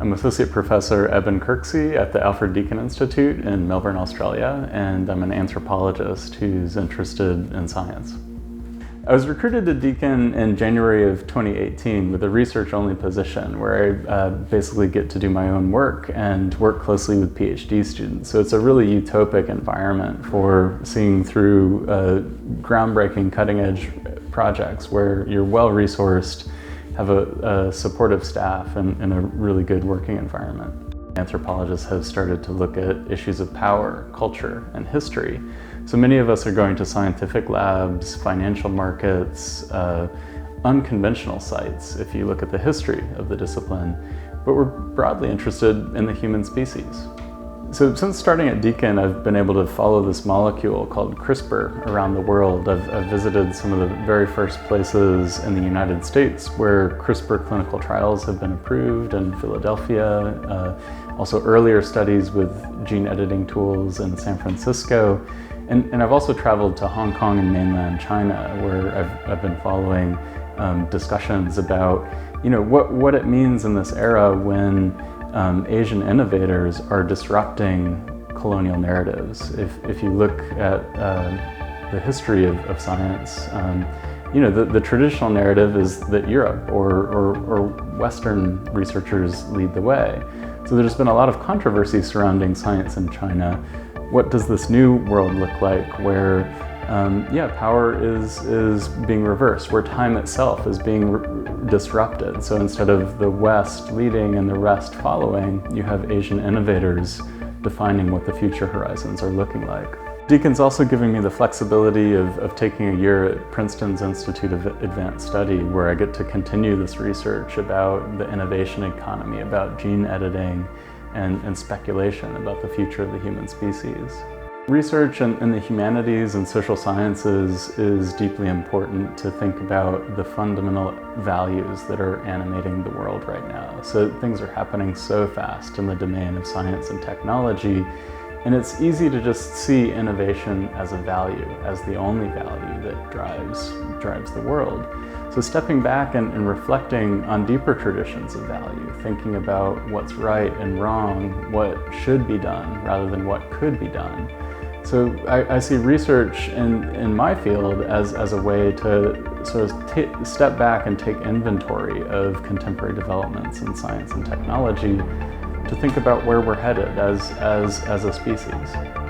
I'm Associate Professor Eben Kirksey at the Alfred Deakin Institute in Melbourne, Australia, and I'm an anthropologist who's interested in science. I was recruited to Deakin in January of 2018 with a research-only position where I basically get to do my own work and work closely with PhD students. So it's a really utopic environment for seeing through groundbreaking, cutting-edge projects where you're well-resourced, have a supportive staff, and a really good working environment. Anthropologists have started to look at issues of power, culture, and history. So many of us are going to scientific labs, financial markets, unconventional sites, if you look at the history of the discipline, but we're broadly interested in the human species. So since starting at Deakin, I've been able to follow this molecule called CRISPR around the world. I've visited some of the very first places in the United States where CRISPR clinical trials have been approved, in Philadelphia, also earlier studies with gene editing tools in San Francisco. And I've also traveled to Hong Kong and mainland China, where I've been following discussions about, what it means in this era when Asian innovators are disrupting colonial narratives. If you look at the history of science, the traditional narrative is that Europe or Western researchers lead the way. So there's been a lot of controversy surrounding science in China. What does this new world look like where power is being reversed, where time itself is being disrupted? So instead of the West leading and the rest following, you have Asian innovators defining what the future horizons are looking like. Deakin's also giving me the flexibility of taking a year at Princeton's Institute of Advanced Study, where I get to continue this research about the innovation economy, about gene editing, and speculation about the future of the human species. Research in the humanities and social sciences is deeply important to think about the fundamental values that are animating the world right now. So things are happening so fast in the domain of science and technology, and it's easy to just see innovation as a value, as the only value that drives the world. So stepping back and reflecting on deeper traditions of value, thinking about what's right and wrong, what should be done rather than what could be done. So I see research in my field as a way to sort of step back and take inventory of contemporary developments in science and technology to think about where we're headed as a species.